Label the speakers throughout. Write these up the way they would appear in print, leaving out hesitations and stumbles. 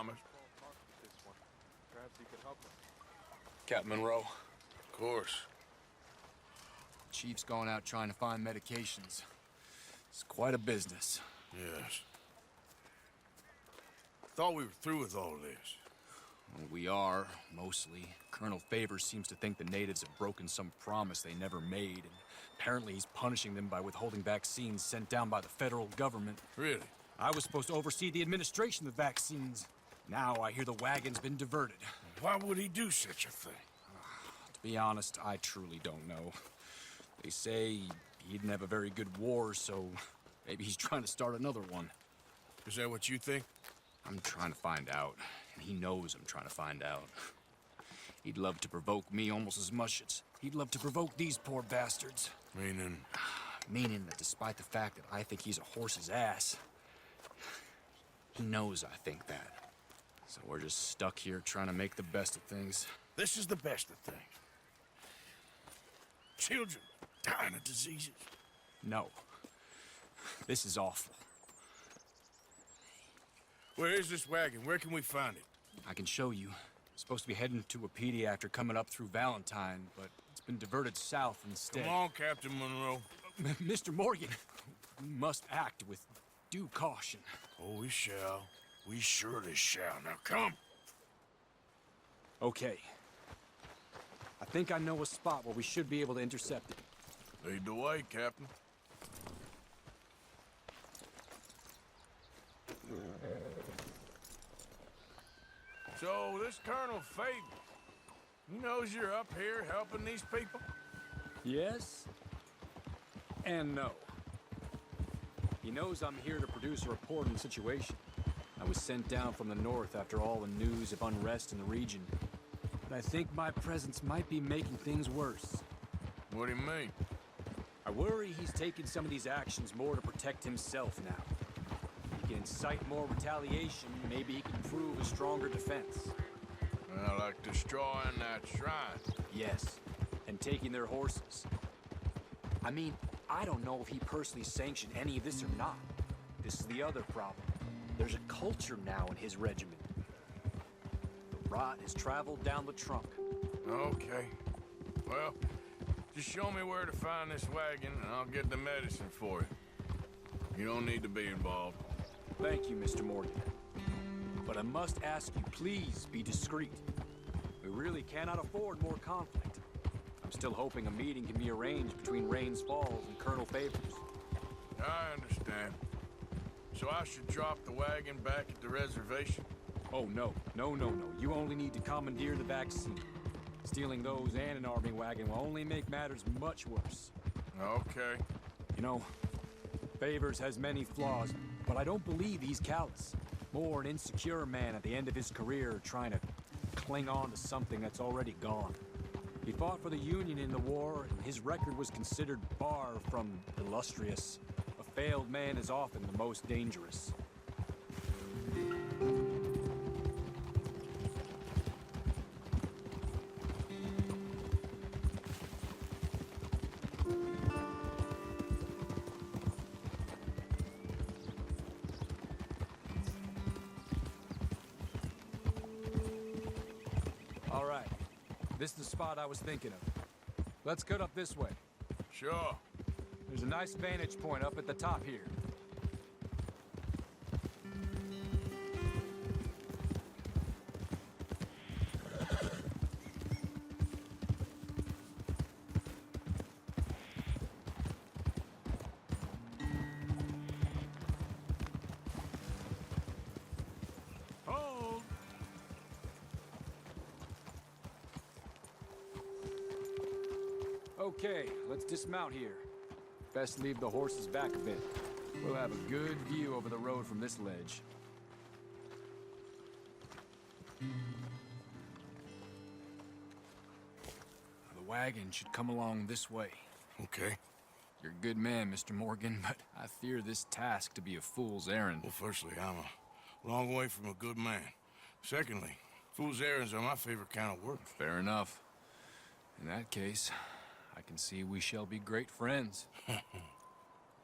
Speaker 1: promised.
Speaker 2: Perhaps you could help us.
Speaker 3: Captain Monroe.
Speaker 1: Of course.
Speaker 3: Chief's going out trying to find medications. It's quite a business.
Speaker 1: Yes. Thought we were through with all this.
Speaker 3: Well, we are, mostly. Colonel Favors seems to think the natives have broken some promise they never made, and apparently he's punishing them by withholding vaccines sent down by the federal government.
Speaker 1: Really?
Speaker 3: I was supposed to oversee the administration of the vaccines. Now I hear the wagon's been diverted.
Speaker 1: Why would he do such a thing?
Speaker 3: To be honest, I truly don't know. They say he didn't have a very good war, so maybe he's trying to start another one.
Speaker 1: Is that what you think?
Speaker 3: I'm trying to find out, and he knows I'm trying to find out. He'd love to provoke me almost as much as he'd love to provoke these poor bastards.
Speaker 1: Meaning?
Speaker 3: Meaning that despite the fact that I think he's a horse's ass, he knows I think that. So we're just stuck here trying to make the best of things.
Speaker 1: This is the best of things. Children dying of diseases.
Speaker 3: No. This is awful.
Speaker 1: Where is this wagon? Where can we find it?
Speaker 3: I can show you. It's supposed to be heading to a PD after coming up through Valentine, but it's been diverted south instead.
Speaker 1: Come on, Captain Monroe.
Speaker 3: Mr. Morgan, we must act with due caution.
Speaker 1: Oh, we shall. We surely shall. Now come.
Speaker 3: Okay. I think I know a spot where we should be able to intercept it.
Speaker 1: Lead the way, Captain. So, this Colonel Favors, he knows you're up here helping these people?
Speaker 3: Yes and no. He knows I'm here to produce a report on the situation. I was sent down from the north after all the news of unrest in the region. But I think my presence might be making things worse.
Speaker 1: What do you mean?
Speaker 3: I worry he's taking some of these actions more to protect himself now. He can incite more retaliation, maybe he can prove a stronger defense.
Speaker 1: Well, like destroying that shrine.
Speaker 3: Yes, and taking their horses. I mean, I don't know if he personally sanctioned any of this or not. This is the other problem. There's a culture now in his regiment. The rot has traveled down the trunk.
Speaker 1: Okay. Well, just show me where to find this wagon, and I'll get the medicine for you. You don't need to be involved.
Speaker 3: Thank you, Mr. Morgan. But I must ask you, please be discreet. We really cannot afford more conflict. I'm still hoping a meeting can be arranged between Rains Falls and Colonel Favors.
Speaker 1: I understand. So I should drop the wagon back at the reservation?
Speaker 3: Oh, no. No, no, no. You only need to commandeer the vaccine. Stealing those and an army wagon will only make matters much worse.
Speaker 1: Okay.
Speaker 3: You know, Favors has many flaws, but I don't believe he's callous. More an insecure man at the end of his career trying to cling on to something that's already gone. He fought for the Union in the war, and his record was considered far from illustrious. A failed man is often the most dangerous. All right. This is the spot I was thinking of. Let's cut up this way.
Speaker 1: Sure.
Speaker 3: There's a nice vantage point up at the top here.
Speaker 1: Hold!
Speaker 3: Okay, let's dismount here. Best leave the horses back a bit. We'll have a good view over the road from this ledge. The wagon should come along this way.
Speaker 1: Okay.
Speaker 3: You're a good man, Mr. Morgan, but I fear this task to be a fool's errand.
Speaker 1: Well, firstly, I'm a long way from a good man. Secondly, fool's errands are my favorite kind of work.
Speaker 3: Fair enough. In that case, I can see we shall be great friends.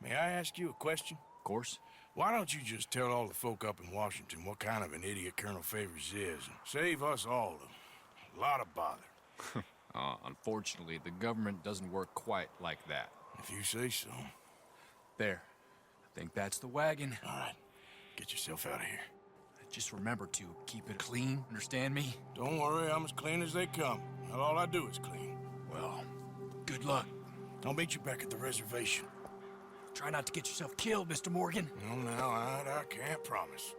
Speaker 1: May I ask you a question?
Speaker 3: Of course.
Speaker 1: Why don't you just tell all the folk up in Washington what kind of an idiot Colonel Favors is, and save us all a lot of bother?
Speaker 3: Unfortunately, the government doesn't work quite like that.
Speaker 1: If you say so.
Speaker 3: There. I think that's the wagon.
Speaker 1: All right, get yourself out of here.
Speaker 3: Just remember to keep it clean, understand me?
Speaker 1: Don't worry, I'm as clean as they come. Not all I do is clean.
Speaker 3: Well, good luck.
Speaker 1: I'll meet you back at the reservation.
Speaker 3: Try not to get yourself killed, Mr. Morgan.
Speaker 1: No, now, I can't promise.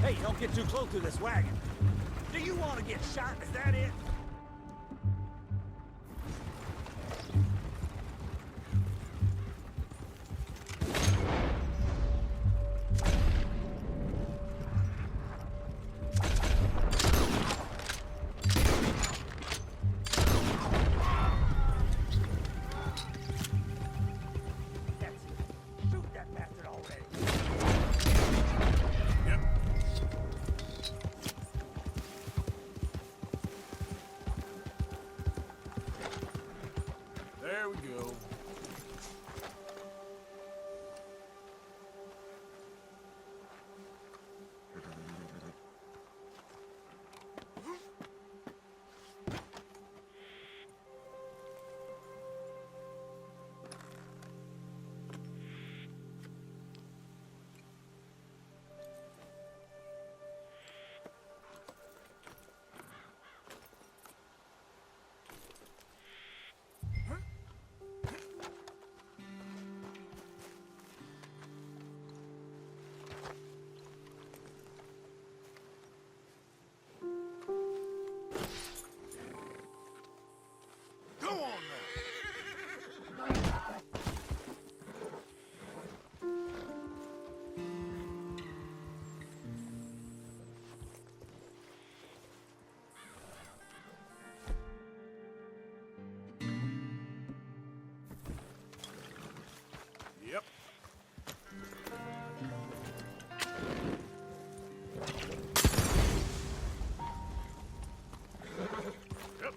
Speaker 4: Hey, don't get too close to this wagon. Do you want to get shot? Is that it? That's it. Shoot that bastard already.
Speaker 1: Yep. There we go. Go on now. Yep. Yep.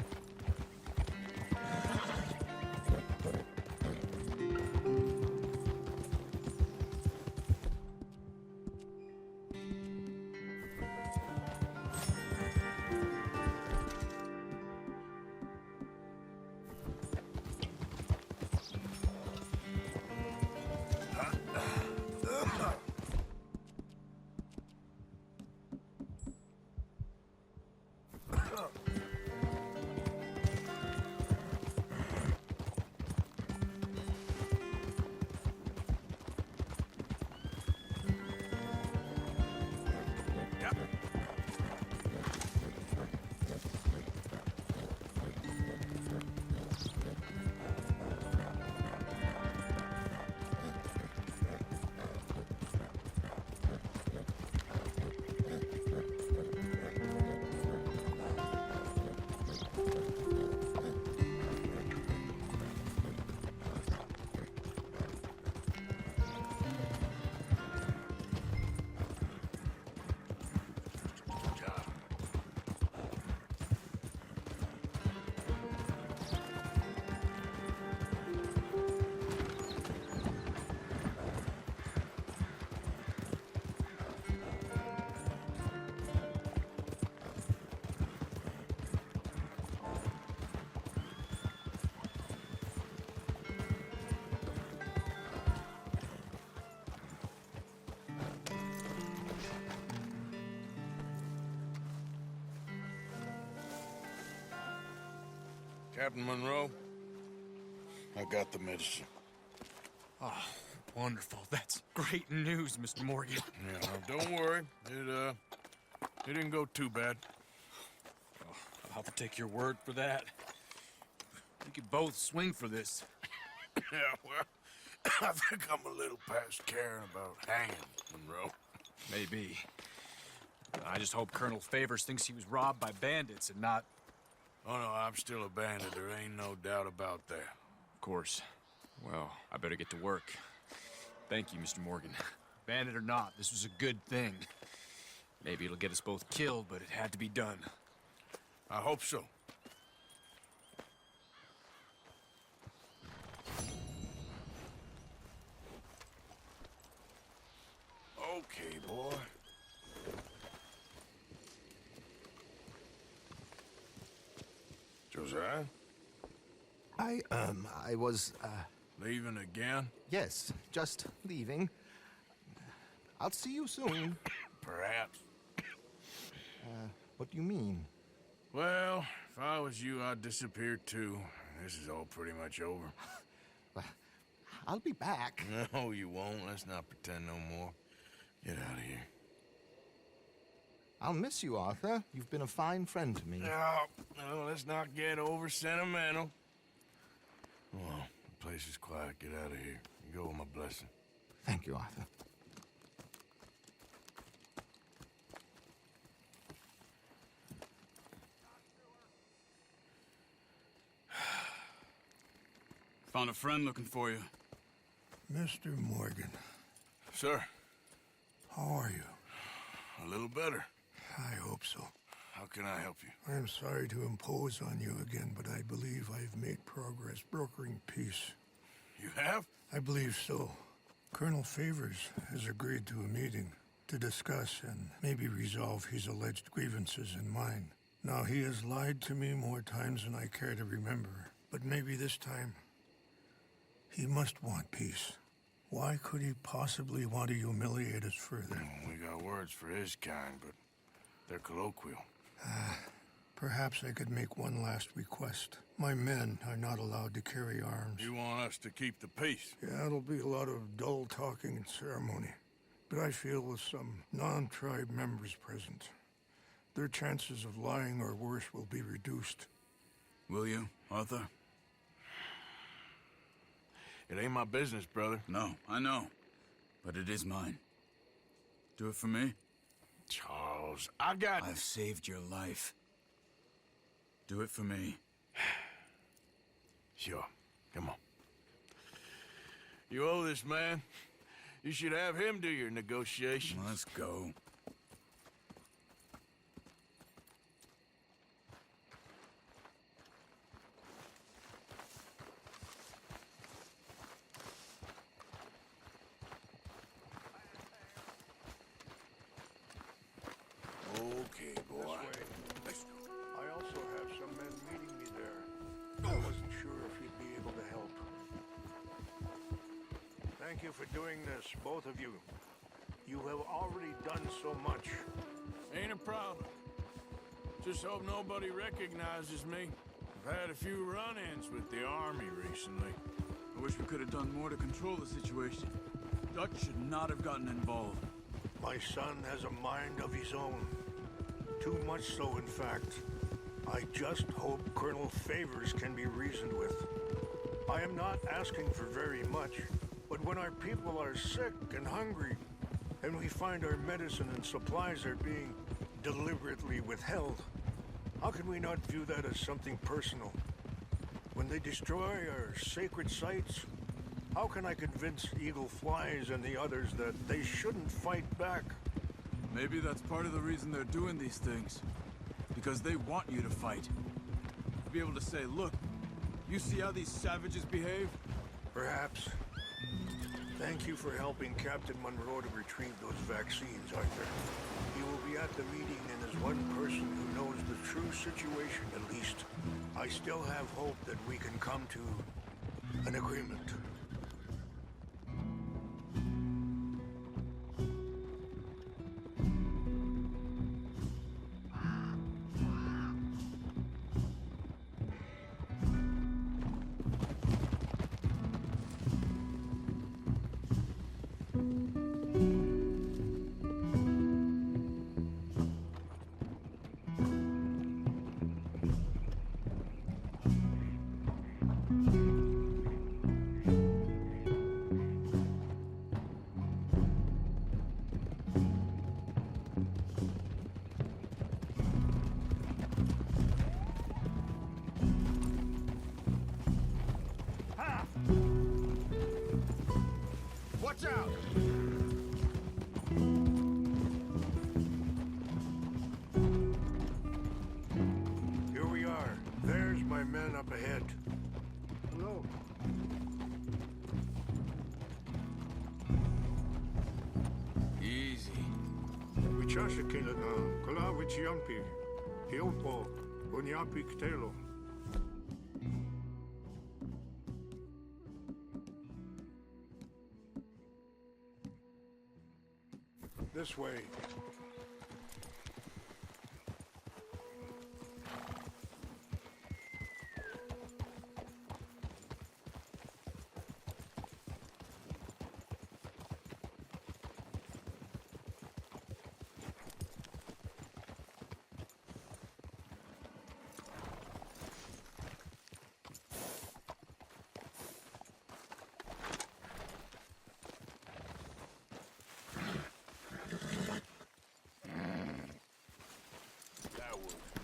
Speaker 1: Captain Monroe, I got the medicine.
Speaker 3: Oh, wonderful. That's great news, Mr. Morgan.
Speaker 1: Yeah, now, don't worry. It didn't go too bad.
Speaker 3: I'll take your word for that. We could both swing for this.
Speaker 1: Yeah, well, I think I'm a little past caring about hanging, Monroe.
Speaker 3: Maybe. I just hope Colonel Favors thinks he was robbed by bandits and not...
Speaker 1: Oh, no, I'm still a bandit. There ain't no doubt about that.
Speaker 3: Of course. Well, I better get to work. Thank you, Mr. Morgan. Bandit or not, this was a good thing. Maybe it'll get us both killed, but it had to be done.
Speaker 1: I hope so. Okay, boy. Josiah?
Speaker 5: I was,
Speaker 1: Leaving again?
Speaker 5: yes, just leaving. I'll see you soon.
Speaker 1: Perhaps.
Speaker 5: What do you mean?
Speaker 1: Well, if I was you, I'd disappear too. This is all pretty much over.
Speaker 5: I'll be back.
Speaker 1: No, you won't. Let's not pretend no more. Get out of here.
Speaker 5: I'll miss you, Arthur. You've been a fine friend to me.
Speaker 1: No, let's not get over sentimental. Well, the place is quiet. Get out of here. You go with my blessing.
Speaker 5: Thank you, Arthur.
Speaker 6: Found a friend looking for you.
Speaker 7: Mr. Morgan,
Speaker 1: Sir,
Speaker 7: how are you?
Speaker 1: a little better.
Speaker 7: I hope so.
Speaker 1: How can I help you?
Speaker 7: I'm sorry to impose on you again, but I believe I've made progress brokering peace.
Speaker 1: You have?
Speaker 7: I believe so. Colonel Favors has agreed to a meeting to discuss and maybe resolve his alleged grievances and mine. Now, he has lied to me more times than I care to remember, but maybe this time he must want peace. Why could he possibly want to humiliate us further?
Speaker 1: We got words for his kind, but they're colloquial.
Speaker 7: Perhaps I could make one last request. My men are not allowed to carry arms.
Speaker 1: You want us to keep the peace?
Speaker 7: Yeah, it'll be a lot of dull talking and ceremony. But I feel with some non-tribe members present, their chances of lying or worse will be reduced.
Speaker 6: Will you, Arthur?
Speaker 1: It ain't my business, brother.
Speaker 6: No, I know. But it is mine. Do it for me?
Speaker 1: Charles, I got...
Speaker 6: I've saved your life. Do it for me.
Speaker 1: Sure. Come on. You owe this man. You should have him do your negotiations.
Speaker 6: Let's go.
Speaker 1: Okay, boy.
Speaker 7: I also have some men meeting me there. I wasn't sure if you'd be able to help. Thank you for doing this, both of you. You have already done so much.
Speaker 1: Ain't a problem. Just hope nobody recognizes me. I've had a few run-ins with the army recently.
Speaker 6: I wish we could have done more to control the situation. Dutch should not have gotten involved.
Speaker 7: My son has a mind of his own. Too much so, in fact. I just hope Colonel Favors can be reasoned with. I am not asking for very much, but when our people are sick and hungry, and we find our medicine and supplies are being deliberately withheld, how can we not view that as something personal? When they destroy our sacred sites, how can I convince Eagle Flies and the others that they shouldn't fight back?
Speaker 6: Maybe that's part of the reason they're doing these things. Because they want you to fight. To be able to say, look, you see how these savages behave?
Speaker 7: Perhaps. Thank you for helping Captain Monroe to retrieve those vaccines, Arthur. He will be at the meeting and is one person who knows the true situation, at least. I still have hope that we can come to an agreement.
Speaker 1: Watch out!
Speaker 7: Here we are. There's my men up ahead. Hello.
Speaker 1: Easy.
Speaker 7: Wichashakila na kala wichiampi. Hiompo. Bunyapi ktelo. This way.
Speaker 1: That was good.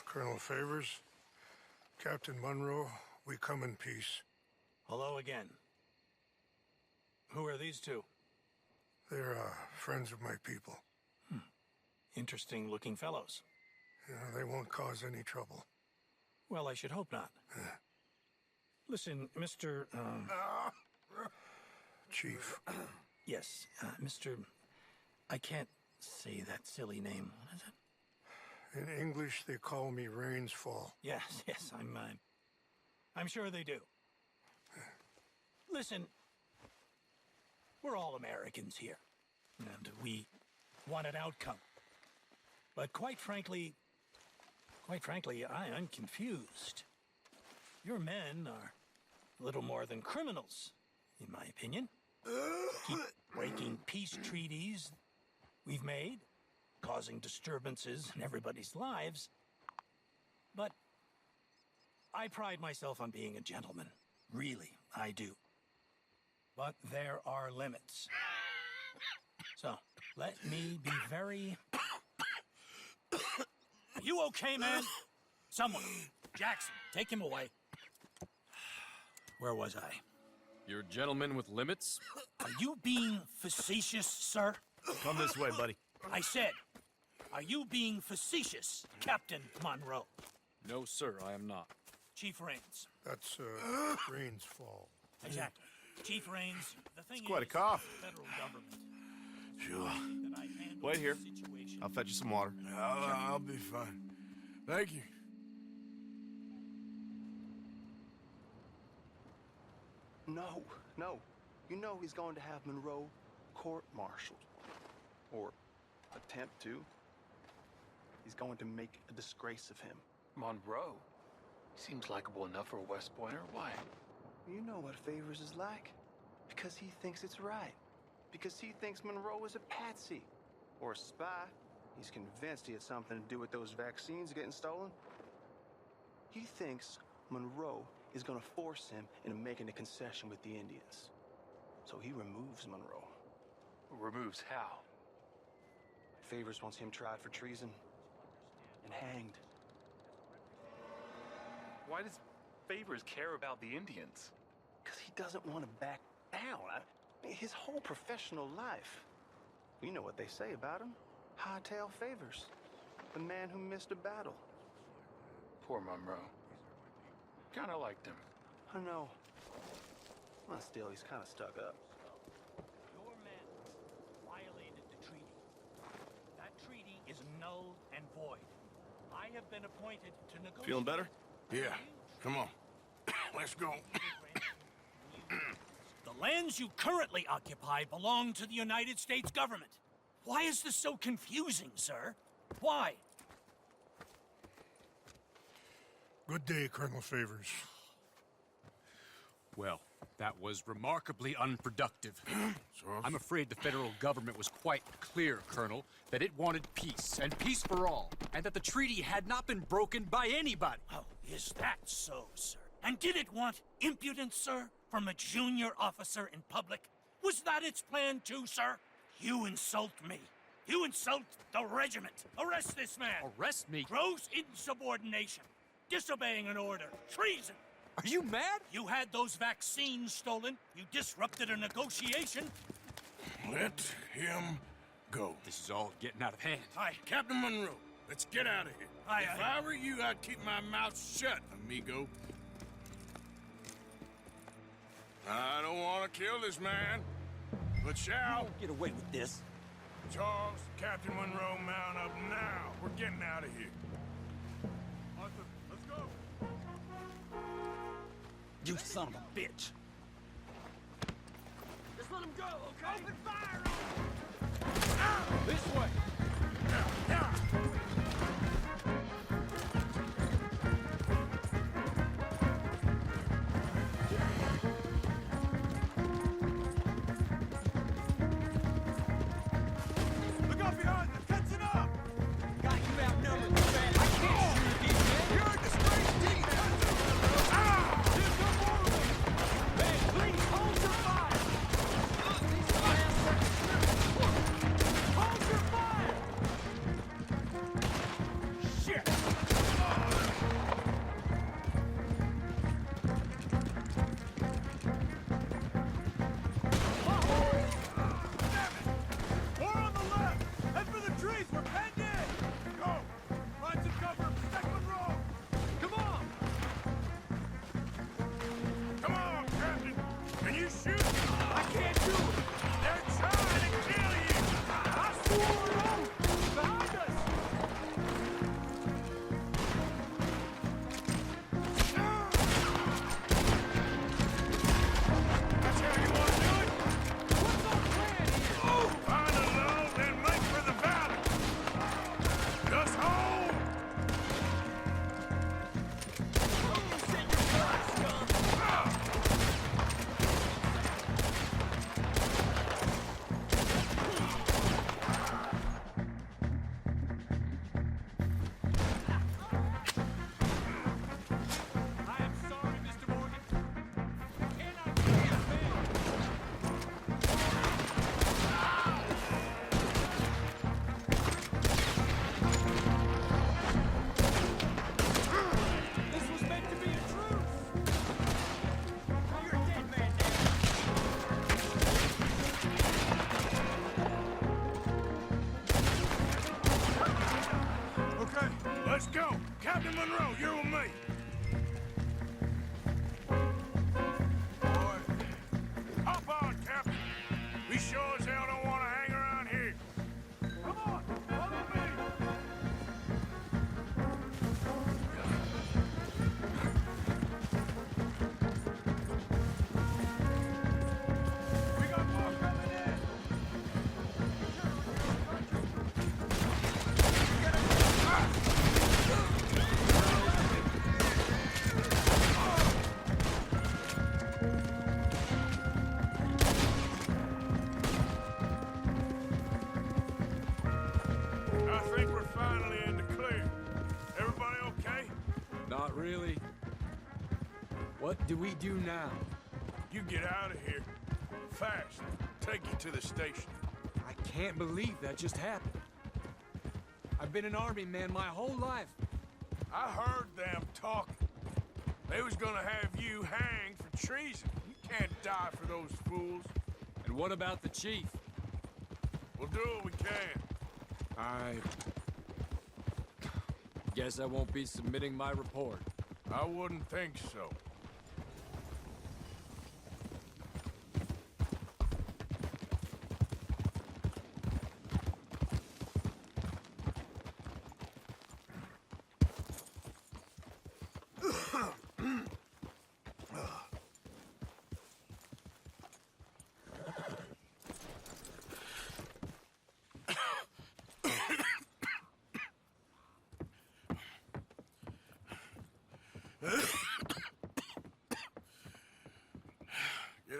Speaker 7: Colonel Favors, Captain Munro, we come in peace.
Speaker 4: Hello again. Who are these two?
Speaker 7: They're friends of my people.
Speaker 4: Interesting looking fellows.
Speaker 7: They won't cause any trouble.
Speaker 4: Well, I should hope not. Listen, Mr.
Speaker 7: Chief.
Speaker 4: Yes, Mr. I can't say that silly name. What is it?
Speaker 7: In English, they call me Rains Fall.
Speaker 4: Yes, I'm sure they do. Listen, we're all Americans here, and we want an outcome. But quite frankly, I'm confused. Your men are little more than criminals, in my opinion. Keep breaking peace treaties we've made, causing disturbances in everybody's lives. But I pride myself on being a gentleman. Really, I do. But there are limits. So, let me be very... Are you okay, man? Someone. Jackson, take him away. Where was I?
Speaker 3: You're a gentleman with limits?
Speaker 4: Are you being facetious, sir?
Speaker 6: Come this way, buddy.
Speaker 4: I said, are you being facetious, Captain Monroe?
Speaker 3: No, sir, I am not.
Speaker 4: Chief Rains.
Speaker 7: That's Rains Fall.
Speaker 4: Exactly. Chief Rains, the thing
Speaker 6: quite a
Speaker 4: is,
Speaker 6: cough.
Speaker 4: the federal government.
Speaker 1: Sure.
Speaker 4: That I handle
Speaker 6: Wait here.
Speaker 4: the situation.
Speaker 6: I'll fetch you some water.
Speaker 1: I'll be fine. Thank you.
Speaker 8: No, no. You know he's going to have Monroe court-martialed. Or attempt to. He's going to make a disgrace of him.
Speaker 9: Monroe? Seems likable enough for a West Pointer. Why?
Speaker 8: You know what Favors is like. Because he thinks it's right. Because he thinks Monroe is a patsy. Or a spy. He's convinced he had something to do with those vaccines getting stolen. He thinks Monroe is going to force him into making a concession with the Indians. So he removes Monroe.
Speaker 9: Removes how?
Speaker 8: Favors wants him tried for treason and hanged.
Speaker 9: Why does Favors care about the Indians?
Speaker 8: Because he doesn't want to back down. His whole professional life. You know what they say about him. Hightail Favors. The man who missed a battle.
Speaker 9: Poor Monroe. Kinda liked him.
Speaker 8: I know. Well, still, he's kind of stuck up.
Speaker 4: Your men violated the treaty. That treaty is null and void. I have been appointed to negotiate.
Speaker 6: Feeling better?
Speaker 1: Yeah, come on. Let's go.
Speaker 4: The lands you currently occupy belong to the United States government. Why is this so confusing, sir? Why?
Speaker 7: Good day, Colonel Favors.
Speaker 3: Well, That was remarkably unproductive. I'm afraid the federal government was quite clear, Colonel, that it wanted peace, and peace for all, and that the treaty had not been broken by anybody.
Speaker 4: Oh, is that so, sir? And did it want impudence, sir, from a junior officer in public? Was that its plan too, sir? You insult me. You insult the regiment. Arrest this man.
Speaker 3: Arrest me?
Speaker 4: Gross insubordination. Disobeying an order. Treason.
Speaker 3: Are you mad?
Speaker 4: You had those vaccines stolen. You disrupted a negotiation.
Speaker 1: Let him go.
Speaker 3: This is all getting out of hand.
Speaker 4: Aye.
Speaker 1: Captain Monroe, let's get out of here.
Speaker 4: Aye,
Speaker 1: If
Speaker 4: aye.
Speaker 1: I were you, I'd keep my mouth shut, amigo. I don't want to kill this man, but shall.
Speaker 3: Get away with this.
Speaker 1: Charles, Captain Monroe, mount up now. We're getting out of here.
Speaker 6: Arthur, let's go.
Speaker 3: You son of a bitch.
Speaker 4: Just let him go, okay? Open fire!
Speaker 3: This way.
Speaker 6: Look out behind them! Catching up!
Speaker 3: Got you outnumbered, man. I can't shoot these men. You're a disgraced team. There's no more of them. Man, please hold your fire. Hold your fire. Shit.
Speaker 6: More on the left! Head for the trees! We're penned in! Go! Find some cover! Protect Monroe!
Speaker 3: Come on.
Speaker 1: Come on, Captain. Can you shoot?
Speaker 3: I can't do it.
Speaker 1: They're trying to kill you.
Speaker 3: I swore an oath. Behind us.
Speaker 1: That's how you want to do it?
Speaker 3: What's our plan here?
Speaker 1: Find a lull, then make for the valley. Just hold.
Speaker 3: I am sorry, Mr. Morgan. I cannot do this, man. This was meant to be a truce. You're a dead man now.
Speaker 1: Okay, let's go. Captain Monroe, you're with me. Boy, hop on, Captain. We sure as hell don't want to hang around here.
Speaker 6: Come on! Follow me! We got more coming in!
Speaker 1: I think we're finally in the clear. Everybody okay?
Speaker 3: Not really. What do we do now?
Speaker 1: You get out of here. Fast. Take you to the station.
Speaker 3: I can't believe that just happened. I've been an army man my whole life.
Speaker 1: I heard them talking. They was gonna have you hanged for treason. You can't die for those fools.
Speaker 3: And what about the chief?
Speaker 1: We'll do what we can.
Speaker 3: I guess I won't be submitting my report.
Speaker 1: I wouldn't think so.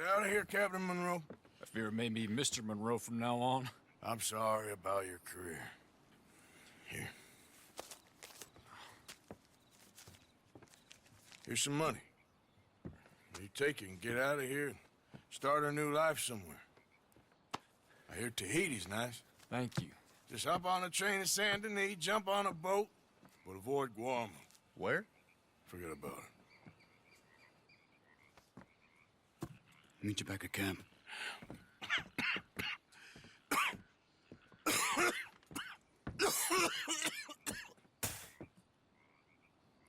Speaker 1: out of here, Captain Monroe.
Speaker 3: I fear it may be Mr. Monroe from now on.
Speaker 1: I'm sorry about your career. Here. Here's some money. You take it and get out of here and start a new life somewhere. I hear Tahiti's nice.
Speaker 3: Thank you.
Speaker 1: Just hop on a train to Saint Denis, jump on a boat, but avoid Guam.
Speaker 8: Where?
Speaker 1: Forget about it.
Speaker 6: Meet you back at camp.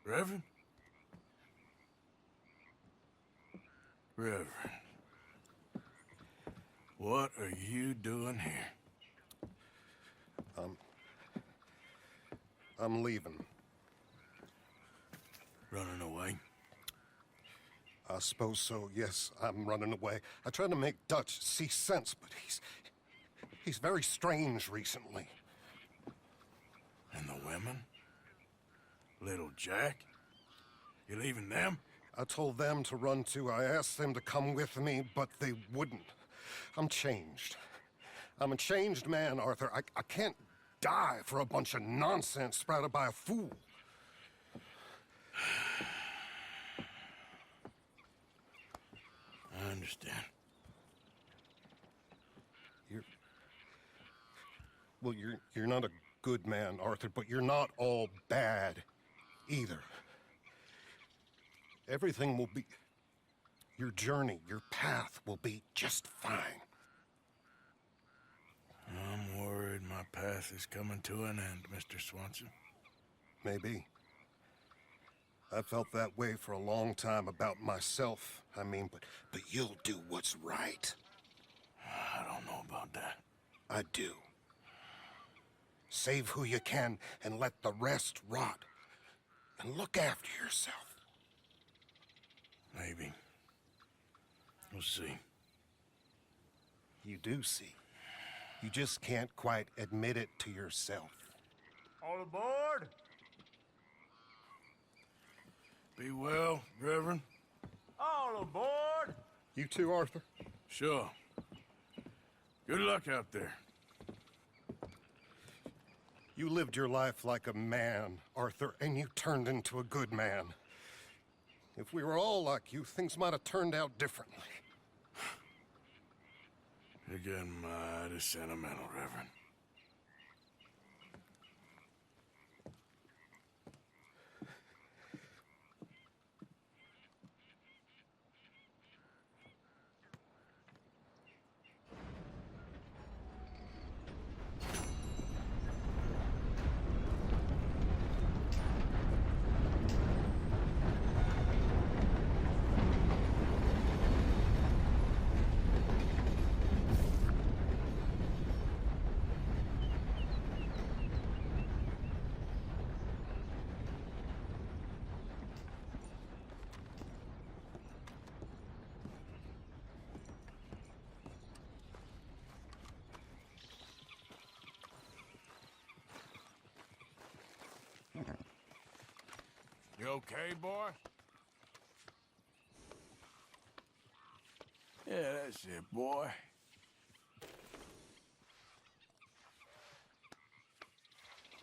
Speaker 1: Reverend? Reverend. What are you doing here?
Speaker 10: I'm leaving.
Speaker 1: Running away?
Speaker 10: I suppose so, yes. I'm running away. I tried to make Dutch see sense, but he's very strange recently.
Speaker 1: And the women? Little Jack? You leaving them?
Speaker 10: I told them to run too. I asked them to come with me, but they wouldn't. I'm changed. I'm a changed man, Arthur. I can't die for a bunch of nonsense sprouted by a fool.
Speaker 1: I understand.
Speaker 10: You're not a good man, Arthur, but you're not all bad either. Everything will be... Your journey, your path will be just fine.
Speaker 1: I'm worried my path is coming to an end, Mr. Swanson.
Speaker 10: Maybe. I felt that way for a long time about myself. I mean, but you'll do what's right.
Speaker 1: I don't know about that.
Speaker 10: I do. Save who you can and let the rest rot. And look after yourself.
Speaker 1: Maybe. We'll see.
Speaker 10: You do see. You just can't quite admit it to yourself.
Speaker 8: All aboard!
Speaker 1: Be well, Reverend.
Speaker 8: All aboard!
Speaker 10: You too, Arthur?
Speaker 1: Sure. Good luck out there.
Speaker 10: You lived your life like a man, Arthur, and you turned into a good man. If we were all like you, things might have turned out differently.
Speaker 1: You're getting mighty sentimental, Reverend. You okay, boy? Yeah, that's it, boy.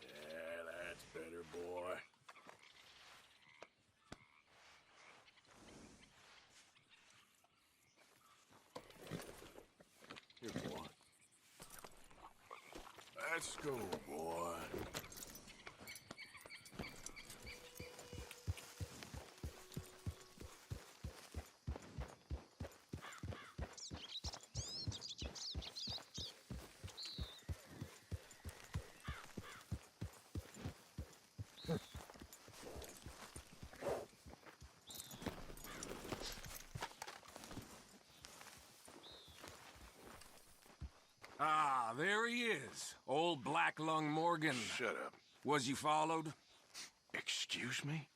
Speaker 1: Yeah, that's better, boy. Here, boy. Let's go, boy.
Speaker 11: Ah, there he is. Old Black Lung Morgan.
Speaker 1: Shut up.
Speaker 11: Was you followed?
Speaker 1: Excuse me?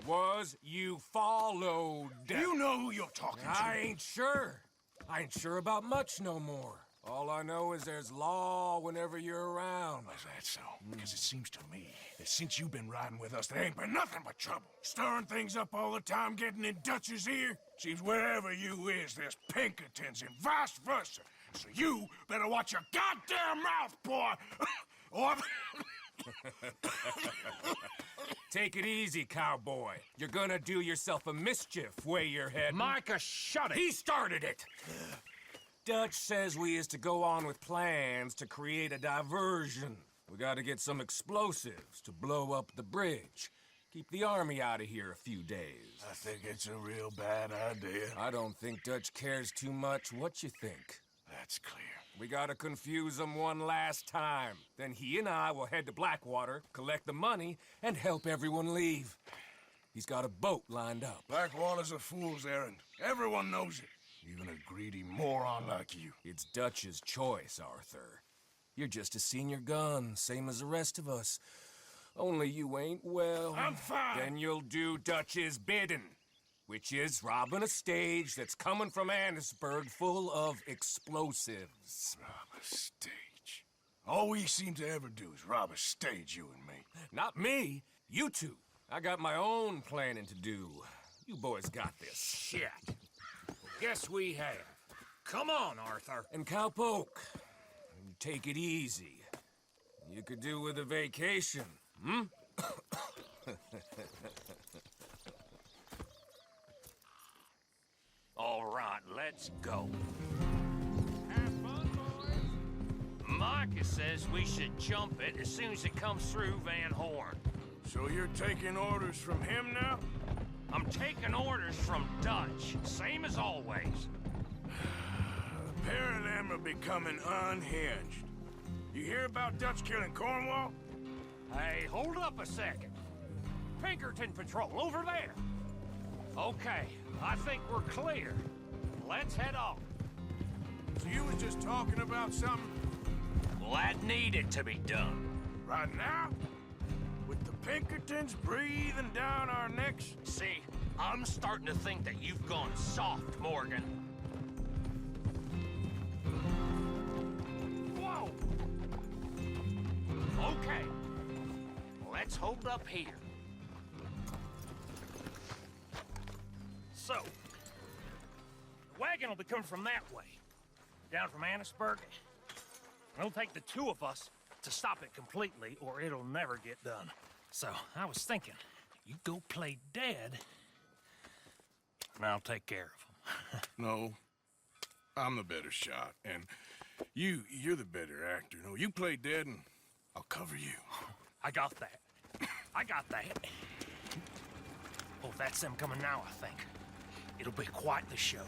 Speaker 11: Was you followed?
Speaker 1: You know who you're talking to.
Speaker 11: I ain't sure. I ain't sure about much no more. All I know is there's law whenever you're around.
Speaker 1: Is that so? Because it seems to me that since you've been riding with us, there ain't been nothing but trouble. Stirring things up all the time, getting in Dutch's ear. Seems wherever you is, there's Pinkertons and vice versa. So you better watch your goddamn mouth, boy! Or...
Speaker 11: Take it easy, cowboy. You're gonna do yourself a mischief where you're heading.
Speaker 9: Micah, shut it!
Speaker 11: He started it! Dutch says we is to go on with plans to create a diversion. We gotta get some explosives to blow up the bridge. Keep the army out of here a few days.
Speaker 1: I think it's a real bad idea.
Speaker 11: I don't think Dutch cares too much what you think.
Speaker 1: That's clear.
Speaker 11: We gotta confuse him one last time. Then he and I will head to Blackwater, collect the money, and help everyone leave. He's got a boat lined up.
Speaker 1: Blackwater's a fool's errand. Everyone knows it. Even a greedy moron like you.
Speaker 11: It's Dutch's choice, Arthur. You're just a senior gun, same as the rest of us. Only you ain't well.
Speaker 1: I'm fine.
Speaker 11: Then you'll do Dutch's bidding, which is robbing a stage that's coming from Annesburg full of explosives.
Speaker 1: Rob a stage. All we seem to ever do is rob a stage, you and me.
Speaker 11: Not me, you two. I got my own planning to do. You boys got this.
Speaker 9: Shit. Guess we have. Come on, Arthur.
Speaker 11: And Cowpoke, take it easy. You could do with a vacation, hmm?
Speaker 9: All right, let's go. Have fun, boys. Micah says we should jump it as soon as it comes through Van Horn.
Speaker 1: So you're taking orders from him now?
Speaker 9: I'm taking orders from Dutch, same as always.
Speaker 1: A pair of them are becoming unhinged. You hear about Dutch killing Cornwall?
Speaker 9: Hey, hold up a second. Pinkerton Patrol, over there. Okay, I think we're clear. Let's head off.
Speaker 1: So you was just talking about something?
Speaker 9: Well, that needed to be done.
Speaker 1: Right now? With the Pinkertons breathing down our necks?
Speaker 9: See, I'm starting to think that you've gone soft, Morgan. Whoa! Okay, let's hold up here. So, the wagon will be coming from that way, down from Annesburg. It'll take the two of us to stop it completely, or it'll never get done. So, I was thinking, you go play dead, and I'll take care of him.
Speaker 1: No. I'm the better shot, and you're the better actor. No, you play dead, and I'll cover you.
Speaker 9: I got that. I got that. Oh, that's them coming now, I think. It'll be quite the show.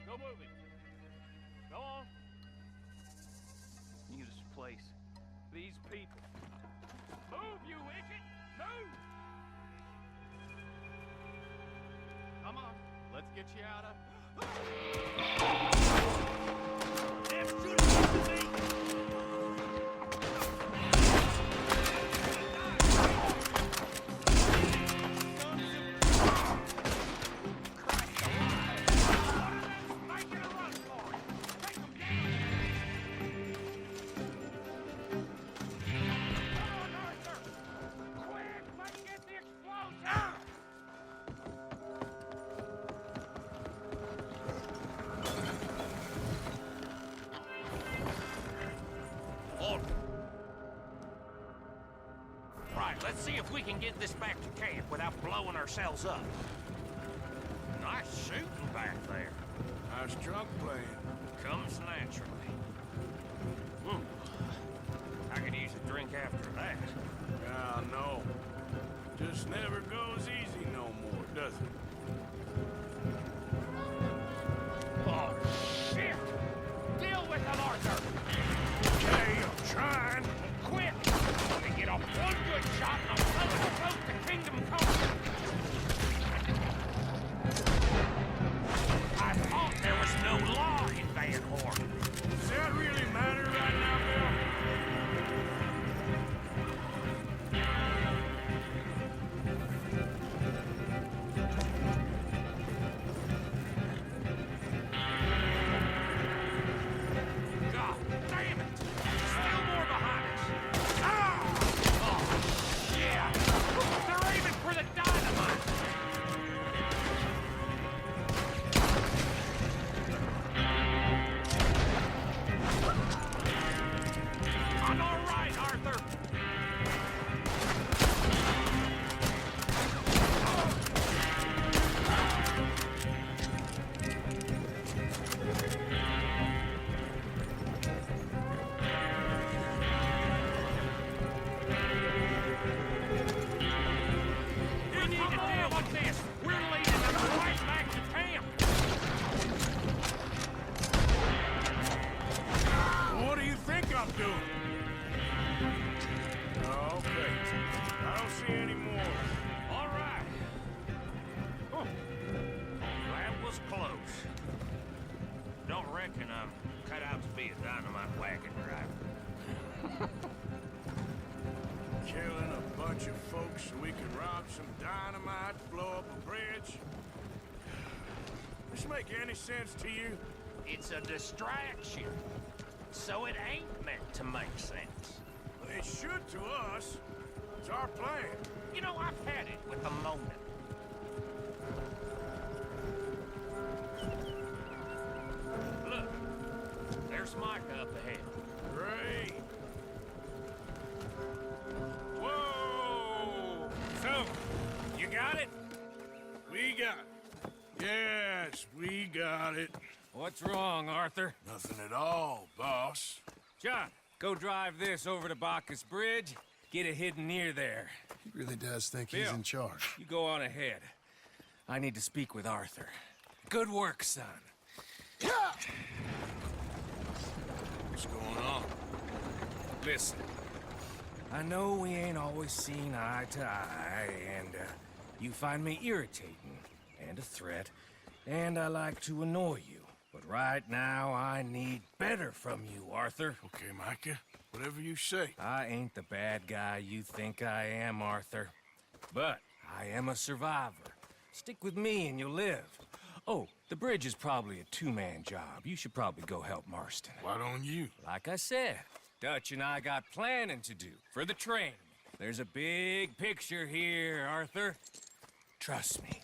Speaker 9: Go moving. Go on.
Speaker 8: Use this place. These people.
Speaker 9: Move, you idiot! Move!
Speaker 2: Come on, let's get you out of...
Speaker 9: Damn, shoot it to me! Let's see if we can get this back to camp without blowing ourselves up. Nice shooting back there.
Speaker 1: How's drunk playing?
Speaker 9: Comes naturally. I could use a drink after that.
Speaker 1: Yeah, no. Just never goes easy no more, does it?
Speaker 9: don't reckon I'm cut out to be a dynamite wagon driver.
Speaker 1: Killing a bunch of folks so we can rob some dynamite, blow up a bridge. This make any sense to you?
Speaker 9: It's a distraction, so it ain't meant to make sense.
Speaker 1: It should to us. It's our plan.
Speaker 9: You know, I've had it with the moment. Look, there's Micah up ahead.
Speaker 1: Great. Whoa!
Speaker 9: So, you got it?
Speaker 1: We got it. Yes, we got it.
Speaker 11: What's wrong, Arthur?
Speaker 1: Nothing at all, boss.
Speaker 11: John, go drive this over to Bacchus Bridge. Get it hidden near there.
Speaker 12: He really does think he's
Speaker 11: Bill,
Speaker 12: in charge.
Speaker 11: You go on ahead. I need to speak with Arthur. Good work, son.
Speaker 1: What's going on?
Speaker 11: Listen, I know we ain't always seen eye to eye, and you find me irritating and a threat, and I like to annoy you. But right now, I need better from you, Arthur.
Speaker 1: Okay, Micah. Whatever you say.
Speaker 11: I ain't the bad guy you think I am, Arthur. But I am a survivor. Stick with me and you'll live. Oh, the bridge is probably a two-man job. You should probably go help Marston.
Speaker 1: Why don't you?
Speaker 11: Like I said, Dutch and I got planning to do for the train. There's a big picture here, Arthur. Trust me.